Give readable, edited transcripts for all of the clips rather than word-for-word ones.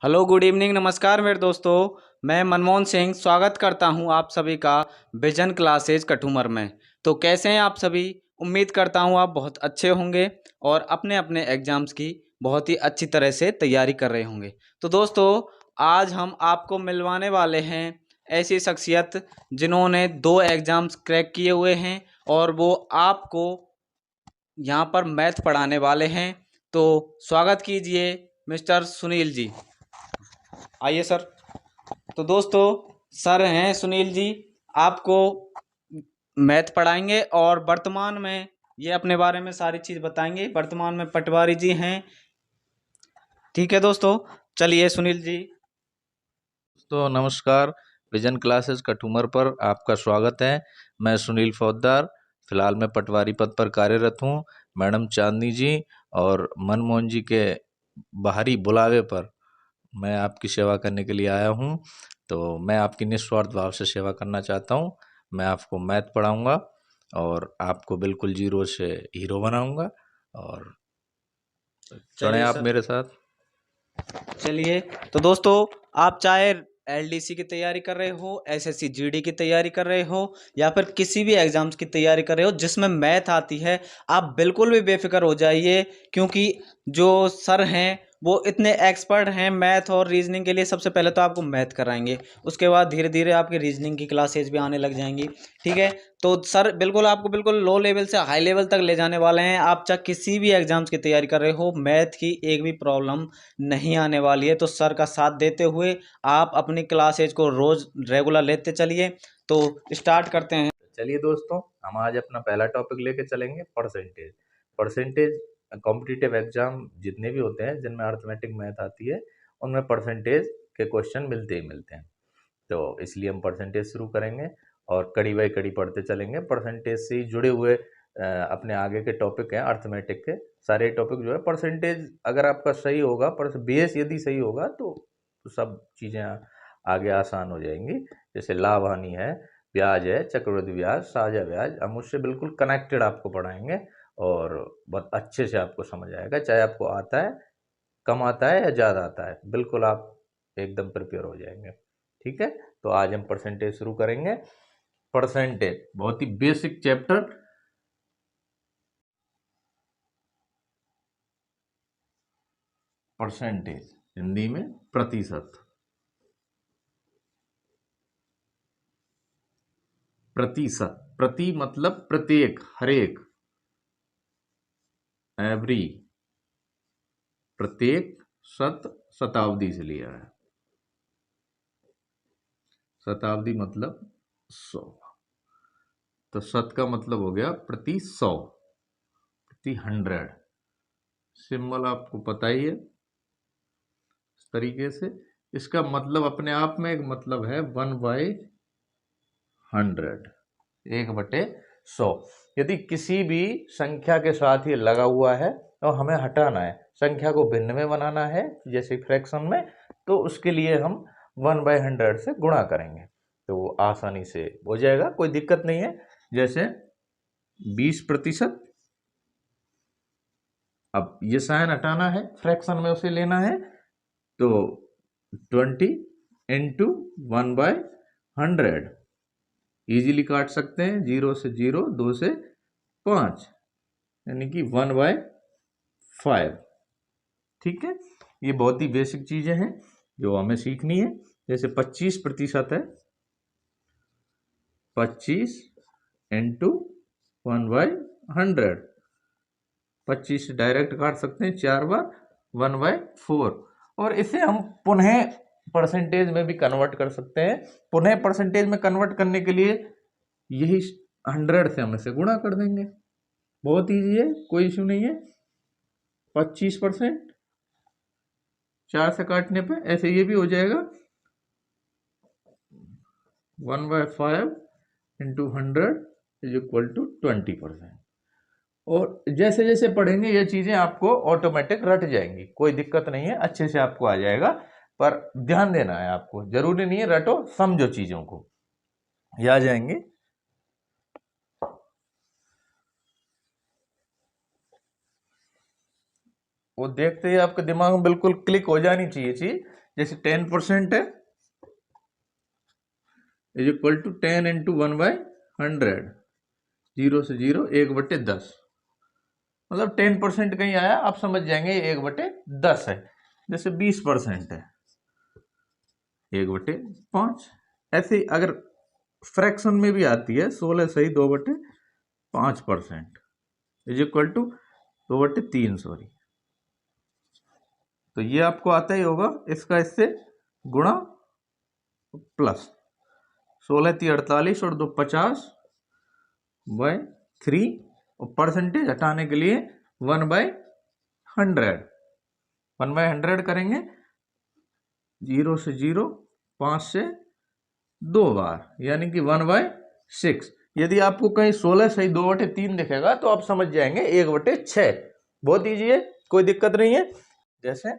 Hello, good evening, नमस्कार मेरे दोस्तों। मैं मनमोहन सिंह स्वागत करता हूं आप सभी का विजन क्लासेज कठूमर में। तो कैसे हैं आप सभी? उम्मीद करता हूं आप बहुत अच्छे होंगे और अपने अपने एग्जाम्स की बहुत ही अच्छी तरह से तैयारी कर रहे होंगे। तो दोस्तों, आज हम आपको मिलवाने वाले हैं ऐसी शख्सियत जिन्होंने 2 एग्ज़ाम्स क्रैक किए हुए हैं और वो आपको यहाँ पर मैथ पढ़ाने वाले हैं। तो स्वागत कीजिए मिस्टर सुनील जी। आइए सर। तो दोस्तों, सर हैं सुनील जी, आपको मैथ पढ़ाएंगे और वर्तमान में ये अपने बारे में सारी चीज़ बताएंगे। वर्तमान में पटवारी जी हैं। ठीक है दोस्तों, चलिए सुनील जी। तो नमस्कार। विजन क्लासेस कठूमर पर आपका स्वागत है। मैं सुनील फौजदार, फिलहाल मैं पटवारी पद पर कार्यरत हूँ। मैडम चांदनी जी और मनमोहन जी के बाहरी बुलावे पर मैं आपकी सेवा करने के लिए आया हूँ। तो मैं आपकी निस्वार्थ भाव से सेवा करना चाहता हूँ। मैं आपको मैथ पढ़ाऊँगा और आपको बिल्कुल जीरो से हीरो बनाऊँगा। और चलें चलिए आप सर। मेरे साथ। चलिए, तो दोस्तों, आप चाहे एलडीसी की तैयारी कर रहे हो, एसएससी जीडी की तैयारी कर रहे हो या फिर किसी भी एग्जाम्स की तैयारी कर रहे हो जिसमें मैथ आती है, आप बिल्कुल भी बेफिक्र हो जाइए, क्योंकि जो सर हैं वो इतने एक्सपर्ट हैं मैथ और रीजनिंग के लिए। सबसे पहले तो आपको मैथ कराएंगे, उसके बाद धीरे धीरे आपकी रीजनिंग की क्लासेज भी आने लग जाएंगी। ठीक है? तो सर बिल्कुल आपको बिल्कुल लो लेवल से हाई लेवल तक ले जाने वाले हैं। आप चाहे किसी भी एग्जाम्स की तैयारी कर रहे हो, मैथ की एक भी प्रॉब्लम नहीं आने वाली है। तो सर का साथ देते हुए आप अपनी क्लासेज को रोज रेगुलर लेते चलिए। तो स्टार्ट करते हैं। चलिए दोस्तों, हम आज अपना पहला टॉपिक लेके चलेंगे परसेंटेज। परसेंटेज कॉम्पिटिटिव एग्जाम जितने भी होते हैं जिनमें अर्थमेटिक मैथ आती है, उनमें परसेंटेज के क्वेश्चन मिलते ही मिलते हैं। तो इसलिए हम परसेंटेज शुरू करेंगे और कड़ी बाई कड़ी पढ़ते चलेंगे। परसेंटेज से ही जुड़े हुए अपने आगे के टॉपिक हैं अर्थमेटिक के। सारे टॉपिक जो है परसेंटेज अगर आपका सही होगा, पर बेस यदि सही होगा तो सब चीज़ें आगे आसान हो जाएंगी। जैसे लाभ हानि है, ब्याज है, चक्रवृद्धि ब्याज, साझा ब्याज, हम उससे बिल्कुल कनेक्टेड आपको पढ़ाएंगे और बहुत अच्छे से आपको समझ आएगा। चाहे आपको आता है, कम आता है या ज़्यादा आता है, बिल्कुल आप एकदम प्रिपेयर हो जाएंगे। ठीक है? तो आज हम परसेंटेज शुरू करेंगे। परसेंटेज बहुत ही बेसिक चैप्टर। परसेंटेज हिंदी में प्रतिशत। प्रतिशत, प्रति मतलब प्रत्येक, हर एक, एवरी, प्रत्येक, शत शताब्दी से लिया है। शताब्दी मतलब 100। तो शत का मतलब हो गया प्रति 100, प्रति 100। सिंबल आपको पता ही है। इस तरीके से इसका मतलब अपने आप में एक मतलब है 1/100, 1/100। यदि किसी भी संख्या के साथ ये लगा हुआ है और हमें हटाना है, संख्या को भिन्न में बनाना है जैसे फ्रैक्शन में, तो उसके लिए हम 1/100 से गुणा करेंगे तो वो आसानी से हो जाएगा, कोई दिक्कत नहीं है। जैसे 20%। अब ये साइन हटाना है, फ्रैक्शन में उसे लेना है, तो 20 इंटू 1/100 इजीली काट सकते हैं। 0 से 0, 2 से 5, यानी कि 1/5। ठीक है? ये बहुत ही बेसिक चीजें हैं जो हमें सीखनी है। जैसे 25% है, 25 इंटू 1/100, 25 से डायरेक्ट काट सकते हैं 4 बार, 1/4। और इसे हम पुनः परसेंटेज में भी कन्वर्ट कर सकते हैं। पुनः परसेंटेज में कन्वर्ट करने के लिए यही 100 से हम इसे गुणा कर देंगे। बहुत ईजी है, कोई इशू नहीं है। 25% 4 से काटने पे ऐसे ये भी हो जाएगा 1/5 इंटू 100 इज इक्वल टू 20%। और जैसे जैसे पढ़ेंगे ये चीजें आपको ऑटोमेटिक रट जाएंगी, कोई दिक्कत नहीं है, अच्छे से आपको आ जाएगा। पर ध्यान देना है आपको, जरूरी नहीं है रटो, समझो चीजों को, ये आ जाएंगे। वो देखते ही आपके दिमाग में बिल्कुल क्लिक हो जानी चाहिए चीज जैसे 10% है इज इक्वल टू 10 इंटू 1/100, 0 से 0, 1/10। मतलब 10% कहीं आया, आप समझ जाएंगे ये 1/10 है। जैसे 20% है 1/5। ऐसे ही अगर फ्रैक्शन में भी आती है 16 सही 2/5% इज इक्वल टू 2/3, सॉरी। तो ये आपको आता ही होगा, इसका इससे गुणा प्लस 16 × 48 और 2 50/3, और परसेंटेज हटाने के लिए 1/100, 1/100 करेंगे 0 से 0, 5 से 2 बार, यानी कि 1/6। यदि आपको कहीं 16 सही 2/3 दिखेगा तो आप समझ जाएंगे 1/6। बहुत ईजी है, कोई दिक्कत नहीं है। जैसे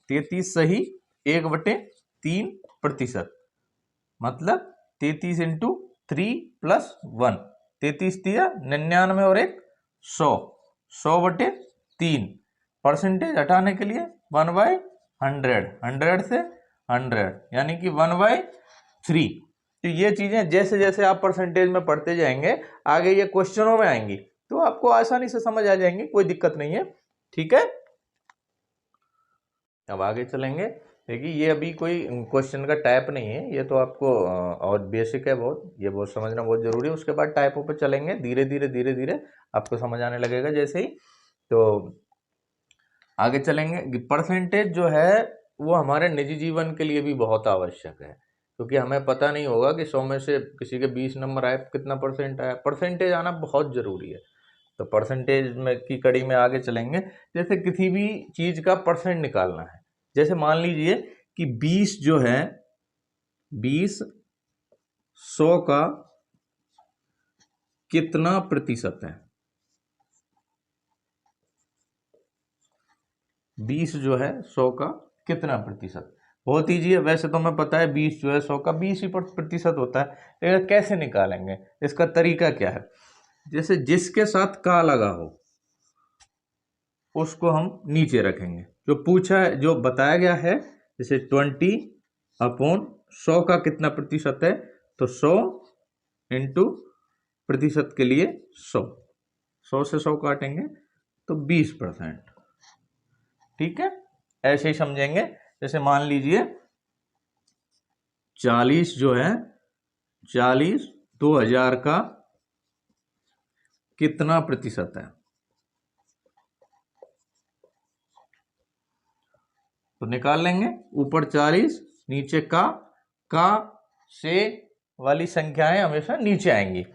33 सही 1/3%, मतलब 33 इंटू 3 + 1, 33 दिया 99 और 1 100, 100/3। परसेंटेज हटाने के लिए 1/100, 100 से 100, यानी कि 1/3। तो ये चीजें जैसे जैसे आप परसेंटेज में पढ़ते जाएंगे, आगे ये क्वेश्चनों में आएंगी तो आपको आसानी से समझ आ जाएंगी, कोई दिक्कत नहीं है। ठीक है, अब आगे चलेंगे। देखिए ये अभी कोई क्वेश्चन का टाइप नहीं है, ये तो आपको और बेसिक है बहुत, ये बहुत समझना बहुत जरूरी है। उसके बाद टाइपों पर चलेंगे, धीरे धीरे आपको समझ आने लगेगा जैसे ही। तो आगे चलेंगे कि परसेंटेज जो है वो हमारे निजी जीवन के लिए भी बहुत आवश्यक है, क्योंकि हमें पता नहीं होगा कि 100 में से किसी के 20 नंबर आए, कितना परसेंट आया। परसेंटेज आना बहुत जरूरी है। तो परसेंटेज में की कड़ी में आगे चलेंगे। जैसे किसी भी चीज का परसेंट निकालना है, जैसे मान लीजिए कि 20 जो है, 20 100 का कितना प्रतिशत है। 20 जो है 100 का कितना प्रतिशत, बहुत ईजी है। वैसे तो हमें पता है 20 जो है 100 का 20 ही प्रतिशत होता है, लेकिन कैसे निकालेंगे, इसका तरीका क्या है। जैसे जिसके साथ का लगा हो उसको हम नीचे रखेंगे, जो पूछा है, जो बताया गया है। जैसे 20/100 का कितना प्रतिशत है, तो 100 इंटू प्रतिशत के लिए 100, 100 से 100 काटेंगे तो 20%। ठीक है, ऐसे ही समझेंगे। जैसे मान लीजिए 40 जो है, 40 2000 का कितना प्रतिशत है, तो निकाल लेंगे। ऊपर 40, नीचे का से वाली संख्याएं हमेशा नीचे आएंगी।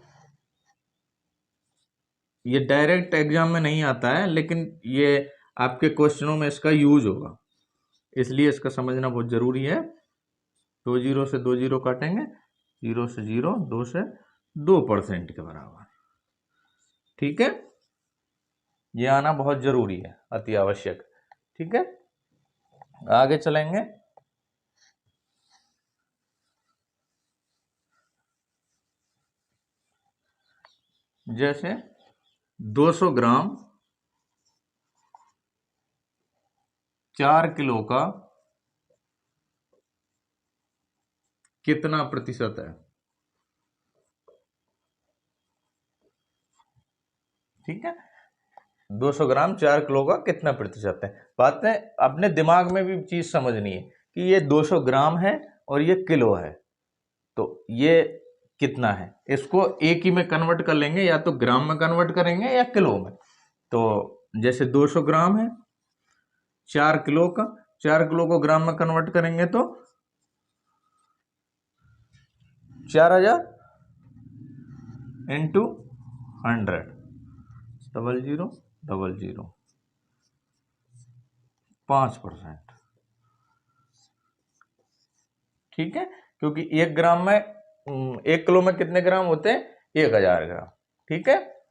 ये डायरेक्ट एग्जाम में नहीं आता है, लेकिन ये आपके क्वेश्चनों में इसका यूज होगा, इसलिए इसका समझना बहुत जरूरी है। 2 0 से 2 0 काटेंगे, 0 से 0, 2 से 2% के बराबर। ठीक है, ये आना बहुत जरूरी है, अति आवश्यक। ठीक है, आगे चलेंगे। जैसे 200 ग्राम 4 किलो का कितना प्रतिशत है। ठीक है, 200 ग्राम 4 किलो का कितना प्रतिशत है। बात है अपने दिमाग में भी चीज समझनी है कि ये 200 ग्राम है और ये किलो है, तो ये कितना है। इसको एक ही में कन्वर्ट कर लेंगे, या तो ग्राम में कन्वर्ट करेंगे या किलो में। तो जैसे 200 ग्राम है 4 किलो का, 4 किलो को ग्राम में कन्वर्ट करेंगे तो 4000 इंटू 100, 00 00, 5%। ठीक है, क्योंकि 1 ग्राम में 1 किलो में कितने ग्राम होते हैं, 1000 ग्राम। ठीक है,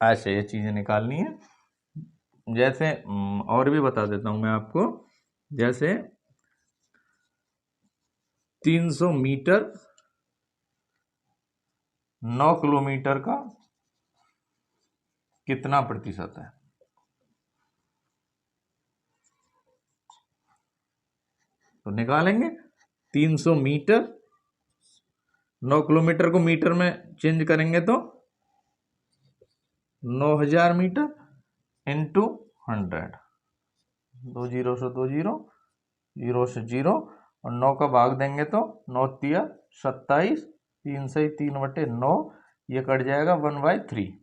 ऐसे ये चीजें निकालनी है। जैसे और भी बता देता हूं मैं आपको। जैसे 300 मीटर 9 किलोमीटर का कितना प्रतिशत है। तो निकालेंगे 300 मीटर, 9 किलोमीटर को मीटर में चेंज करेंगे तो 9000 मीटर इंटू 100। 2 जीरो से 2 जीरो, 0 से 0 और 9 का भाग देंगे तो 9 तिया 27, 3 से 3/9, ये कट जाएगा 1/3,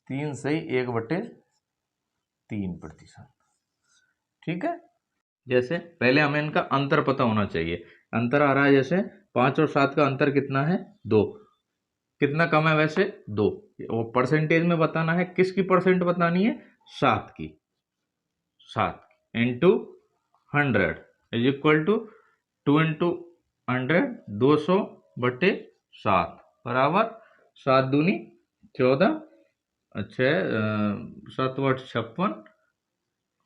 3 से 1/3%। ठीक है। जैसे पहले हमें इनका अंतर पता होना चाहिए। अंतर आ रहा है जैसे 5 और 7 का अंतर कितना है 2, कितना कम है वैसे 2, और परसेंटेज में बताना है, किसकी परसेंट बतानी है 7 की, 7 into 100 is equal to 2 into 100, 200/7 बराबर 7 दूनी 14, अच्छा 7 8 56,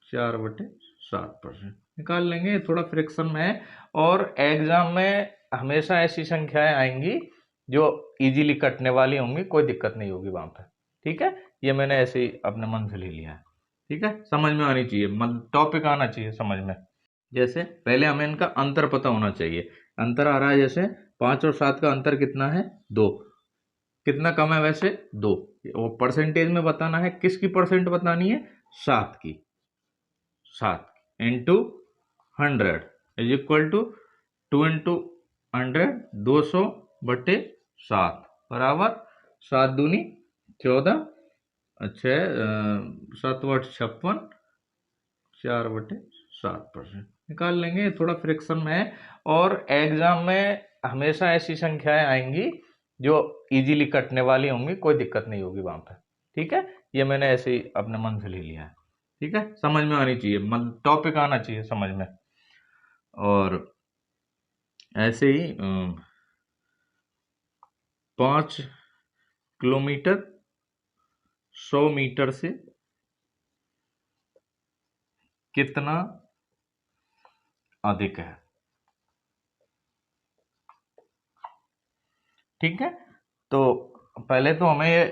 4/7% निकाल लेंगे। थोड़ा फ्रिक्शन में है और एग्जाम में हमेशा ऐसी संख्याएं आएंगी जो इजीली कटने वाली होंगी, कोई दिक्कत नहीं होगी वहां पर। ठीक है, ये मैंने ऐसे ही अपने मन से ले लिया है। ठीक है, समझ में आनी चाहिए, टॉपिक आना चाहिए समझ में। जैसे पहले हमें इनका अंतर पता होना चाहिए। अंतर आ रहा है जैसे 5 और 7 का अंतर कितना है 2, कितना कम है वैसे 2, और परसेंटेज में बताना है, किसकी परसेंट बतानी है 7 की, 7 into 100 is equal to 2 into 100, 200/7 बराबर 7 दूनी 14, अच्छा 7 8 56, 4/7% निकाल लेंगे। थोड़ा फ्रिक्शन में है और एग्जाम में हमेशा ऐसी संख्याएं आएंगी जो इजीली कटने वाली होंगी, कोई दिक्कत नहीं होगी वहां पर। ठीक है, ये मैंने ऐसे ही अपने मन से ले लिया है। ठीक है, समझ में आनी चाहिए, टॉपिक आना चाहिए समझ में। और ऐसे ही 5 किलोमीटर 100 मीटर से कितना अधिक है। ठीक है, तो पहले तो हमें ये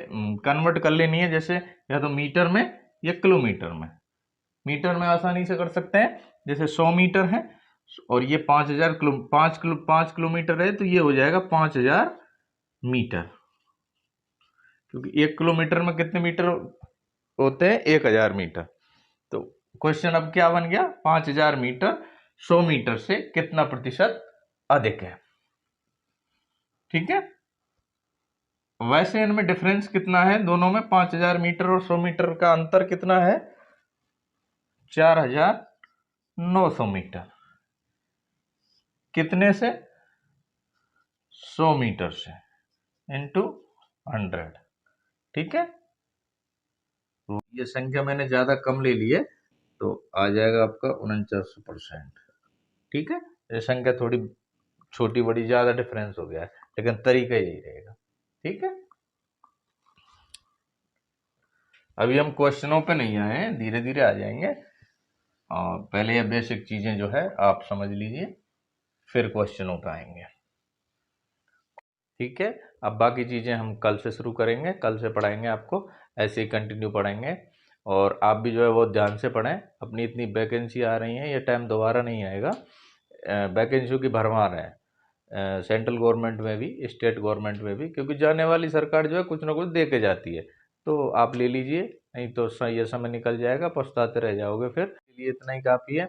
कन्वर्ट कर लेनी है, जैसे या तो मीटर में या किलोमीटर में। मीटर में आसानी से कर सकते हैं, जैसे 100 मीटर है और ये 5 किलोमीटर है, तो ये हो जाएगा 5000 मीटर, क्योंकि 1 किलोमीटर में कितने मीटर होते हैं 1000 मीटर। तो क्वेश्चन अब क्या बन गया 5000 मीटर 100 मीटर से कितना प्रतिशत अधिक है। ठीक है, वैसे इनमें डिफरेंस कितना है दोनों में, 5000 मीटर और 100 मीटर का अंतर कितना है 4900 मीटर, कितने से 100 मीटर से इंटू 100। ठीक है, तो ये संख्या मैंने ज्यादा कम ले ली है, तो आ जाएगा आपका 49%। ठीक है, ये संख्या थोड़ी छोटी बड़ी ज्यादा डिफरेंस हो गया है, लेकिन तरीका यही रहेगा। ठीक है, अभी हम क्वेश्चनों पे नहीं आए हैं, धीरे धीरे आ जाएंगे। और पहले ये बेसिक चीजें जो है आप समझ लीजिए, फिर क्वेश्चनों पे आएंगे। ठीक है, अब बाकी चीजें हम कल से शुरू करेंगे, कल से पढ़ाएंगे आपको, ऐसे ही कंटिन्यू पढ़ाएंगे। और आप भी जो है वो ध्यान से पढ़ें, अपनी इतनी वैकेंसी आ रही है, ये टाइम दोबारा नहीं आएगा। वैकेंसियों की भरमार है, सेंट्रल गवर्नमेंट में भी स्टेट गवर्नमेंट में भी, क्योंकि जाने वाली सरकार जो है कुछ ना कुछ दे के जाती है। तो आप ले लीजिए, नहीं तो ये समय निकल जाएगा, पछताते रह जाओगे फिर। इसलिए इतना ही काफ़ी है,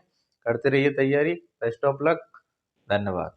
करते रहिए तैयारी। बेस्ट ऑफ लक, धन्यवाद।